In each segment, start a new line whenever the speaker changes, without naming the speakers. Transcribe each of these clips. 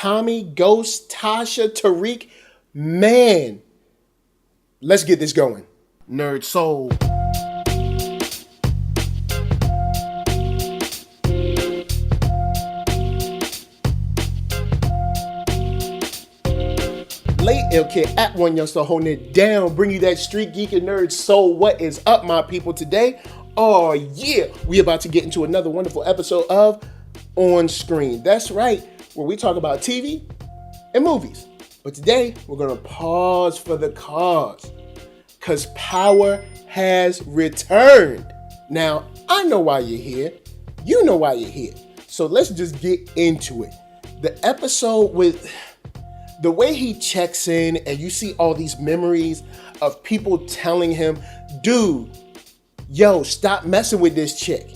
Tommy, Ghost, Tasha, Tariq. Man, let's get this going. NERDSoul. Late ill kid at OneYoungsta holding it down, bring you that StreetGeek and NERDSoul. What is up, my people? Today, oh yeah, we about to get into another wonderful episode of On Screen. That's right, where we talk about TV and movies. But today, we're gonna pause for the cause, cause Power has returned. Now, I know why you're here. You know why you're here. So let's just get into it. The episode with the way he checks in and you see all these memories of people telling him, dude, yo, stop messing with this chick.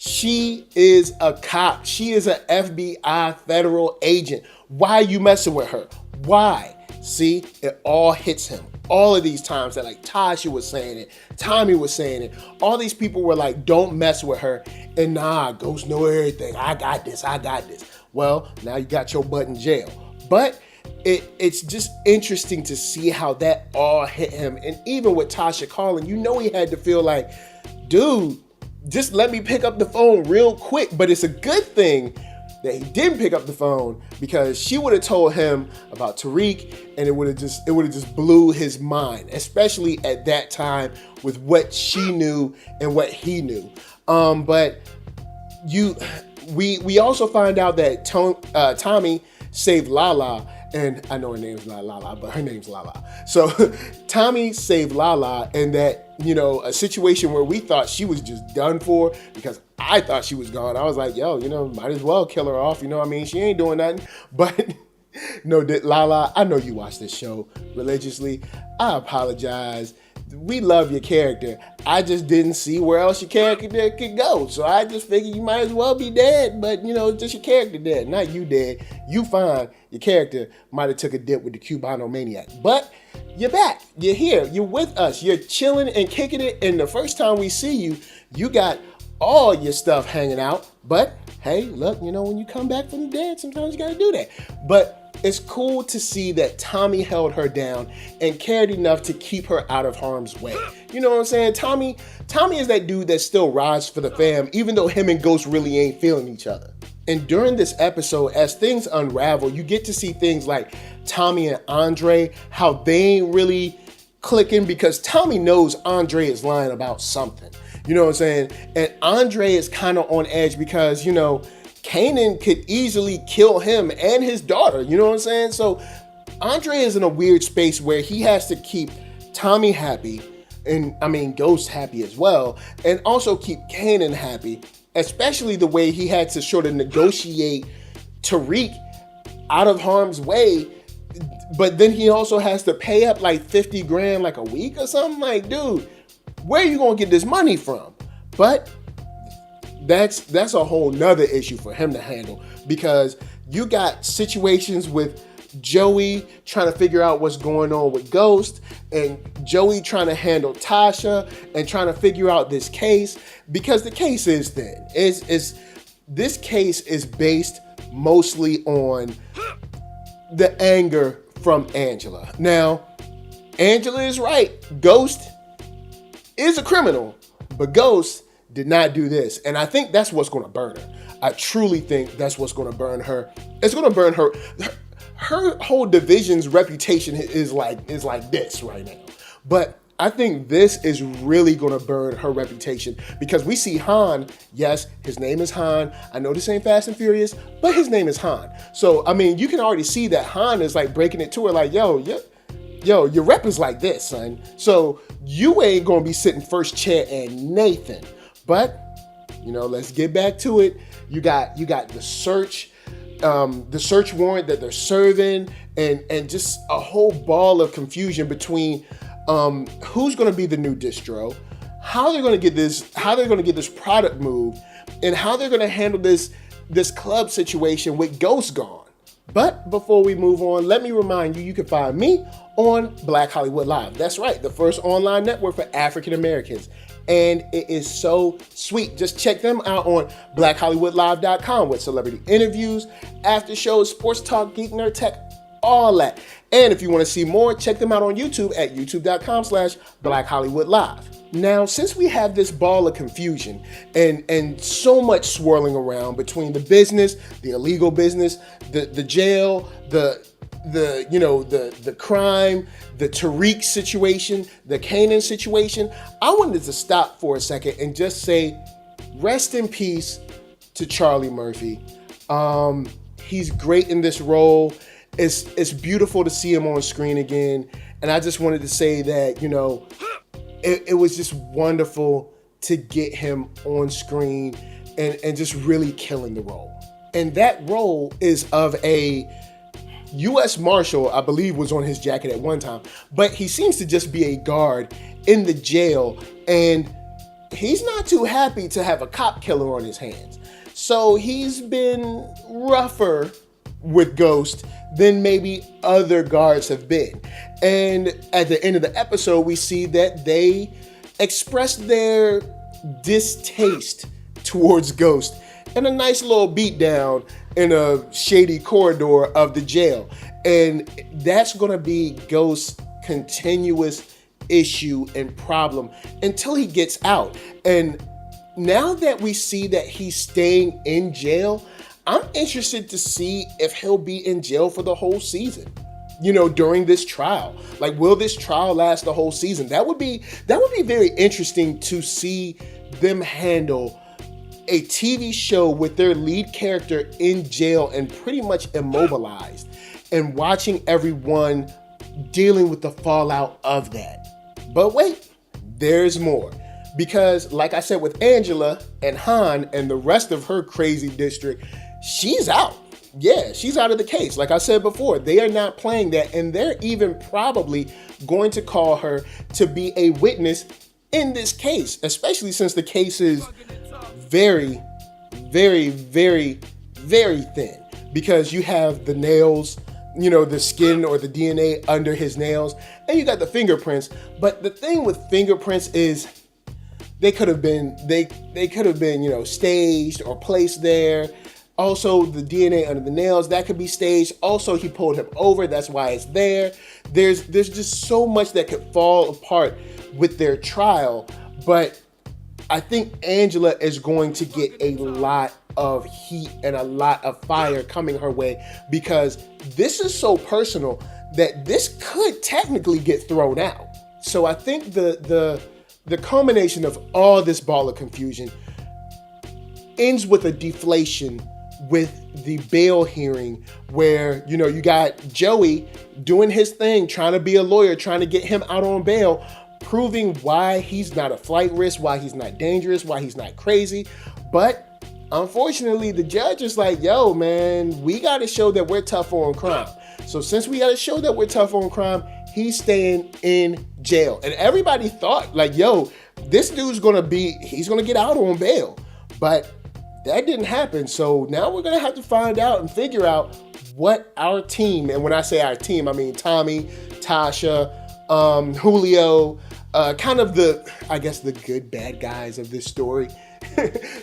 She is a cop. She is an FBI federal agent. Why are you messing with her? Why? See, it all hits him. All of these times that like Tasha was saying it, Tommy was saying it, all these people were like, don't mess with her. And nah, Ghost know everything. I got this. Well, now you got your butt in jail. But it's just interesting to see how that all hit him. And even with Tasha calling, you know he had to feel like, dude, just let me pick up the phone real quick. But it's a good thing that he didn't pick up the phone, because she would have told him about Tariq and it would have just blew his mind, especially at that time with what she knew and what he knew. But we also find out that Tommy saved Lala. And I know her name's not Lala, but her name's Lala. So Tommy saved Lala, and that, you know, a situation where we thought she was just done for, because I thought she was gone. I was like, yo, you know, might as well kill her off. You know what I mean? She ain't doing nothing. But no, Lala, I know you watch this show religiously. I apologize. We love your character. I just didn't see where else your character could go. So I just figured you might as well be dead, but you know, just your character dead, not you dead. You fine. Your character might have took a dip with the Cubano maniac, but you're back. You're here. You're with us. You're chilling and kicking it. And the first time we see you, you got all your stuff hanging out. But hey, look, you know, when you come back from the dead, sometimes you got to do that. But it's cool to see that Tommy held her down and cared enough to keep her out of harm's way. You know what I'm saying? Tommy is that dude that still rides for the fam, even though him and Ghost really ain't feeling each other. And during this episode, as things unravel, you get to see things like Tommy and Andre, how they ain't really clicking, because Tommy knows Andre is lying about something. You know what I'm saying? And Andre is kind of on edge because, you know, Kanan could easily kill him and his daughter, you know what I'm saying? So Andre is in a weird space where he has to keep Tommy happy, and I mean Ghost happy as well, and also keep Kanan happy, especially the way he had to sort of negotiate Tariq out of harm's way, but then he also has to pay up like 50 grand like a week or something. Like, dude, where are you gonna get this money from? But that's a whole nother issue for him to handle, because you got situations with Joey trying to figure out what's going on with Ghost, and Joey trying to handle Tasha and trying to figure out this case, because the case is thin. This case is based mostly on the anger from Angela. Now, Angela is right. Ghost is a criminal, but Ghost did not do this. And I think that's what's going to burn her. I truly think that's what's going to burn her. It's going to burn her. Her whole division's reputation is like this right now. But I think this is really going to burn her reputation, because we see Han. Yes, his name is Han. I know this ain't Fast and Furious, but his name is Han. So, I mean, you can already see that Han is like breaking it to her like, yo, your rep is like this, son. So you ain't going to be sitting first chair and Nathan. But, you know, let's get back to it. You got the search warrant that they're serving, and just a whole ball of confusion between who's going to be the new distro, how they're going to get this product moved, and how they're going to handle this club situation with Ghost gone. But before we move on, let me remind you, you can find me on Black Hollywood Live. That's right, the first online network for African Americans. and it is so sweet. Just check them out on blackhollywoodlive.com with celebrity interviews, after shows, sports talk, geek, nerd, tech, all that. And if you want to see more, check them out on YouTube at youtube.com/blackhollywoodlive. Now, since we have this ball of confusion and so much swirling around between the business, the illegal business, the jail, the crime, the Tariq situation, the Kanan situation, I wanted to stop for a second and just say, rest in peace to Charlie Murphy. He's great in this role. It's beautiful to see him on screen again. And I just wanted to say that, it was just wonderful to get him on screen and just really killing the role. And that role is of a U.S. Marshal, I believe was on his jacket at one time, but he seems to just be a guard in the jail, and he's not too happy to have a cop killer on his hands. So he's been rougher with Ghost than maybe other guards have been. And at the end of the episode, we see that they expressed their distaste towards Ghost in a nice little beatdown in a shady corridor of the jail. And that's going to be Ghost's continuous issue and problem until he gets out. And now that we see that he's staying in jail, I'm interested to see if he'll be in jail for the whole season, during this trial. Like, will this trial last the whole season? That would be very interesting to see them handle a TV show with their lead character in jail and pretty much immobilized, and watching everyone dealing with the fallout of that. But wait, there's more. Because like I said, with Angela and Han and the rest of her crazy district, she's out. Yeah, she's out of the case. Like I said before, they are not playing that, and they're even probably going to call her to be a witness in this case, especially since the case is very, very, very, very thin, because you have the nails, the skin or the DNA under his nails, and you got the fingerprints. But the thing with fingerprints is they could have been staged or placed there. Also, the DNA under the nails, that could be staged. Also, he pulled him over. That's why it's there. There's just so much that could fall apart with their trial. But I think Angela is going to get a lot of heat and a lot of fire coming her way, because this is so personal that this could technically get thrown out. So I think the culmination of all this ball of confusion ends with a deflation with the bail hearing, where you got Joey doing his thing, trying to be a lawyer, trying to get him out on bail, proving why he's not a flight risk, why he's not dangerous, why he's not crazy. But unfortunately, the judge is like, yo, man, we got to show that we're tough on crime. So since we got to show that we're tough on crime, he's staying in jail. And everybody thought, like, yo, this dude's he's going to get out on bail. But that didn't happen. So now we're going to have to find out and figure out what our team, and when I say our team, I mean Tommy, Tasha, Julio, kind of the good bad guys of this story,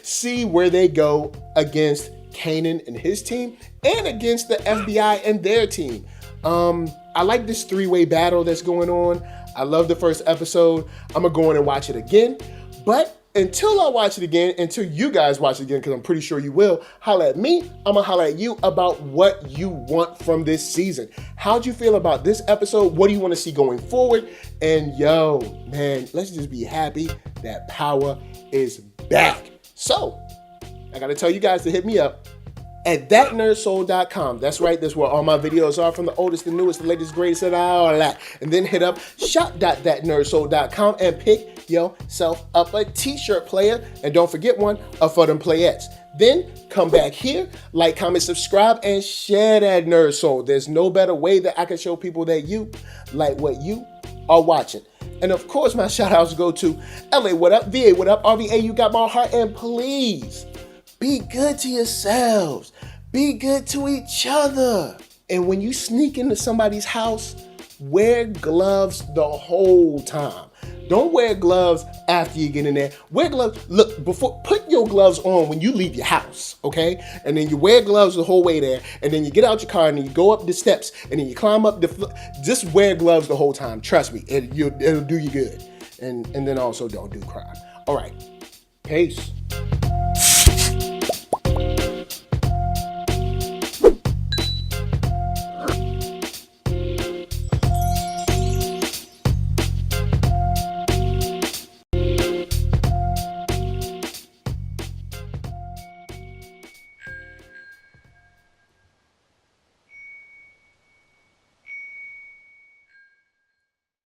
see where they go against Kanan and his team, and against the FBI and their team. I like this three-way battle that's going on. I love the first episode. I'm going to go in and watch it again. But until I watch it again, until you guys watch it again, because I'm pretty sure you will, holla at me. I'm going to holla at you about what you want from this season. How'd you feel about this episode? What do you want to see going forward? And yo, man, let's just be happy that Power is back. So, I got to tell you guys to hit me up at ThatNERDSoul.com. That's right, that's where all my videos are, from the oldest, the newest, the latest, greatest, and all that. And then hit up shop.ThatNERDSoul.com and pick yourself up a t-shirt, player. And don't forget one for them playettes. Then come back here, like, comment, subscribe, and share that Nerd Soul. There's no better way that I can show people that you like what you are watching. And of course, my shout outs go to LA, what up? VA, what up? RVA, you got my heart. And please, be good to yourselves. Be good to each other. And when you sneak into somebody's house, wear gloves the whole time. Don't wear gloves after you get in there. Wear gloves. Look, put your gloves on when you leave your house, okay? And then you wear gloves the whole way there. And then you get out your car and then you go up the steps and then you climb up just wear gloves the whole time. Trust me, it'll do you good. And then also don't do crime. All right. Peace.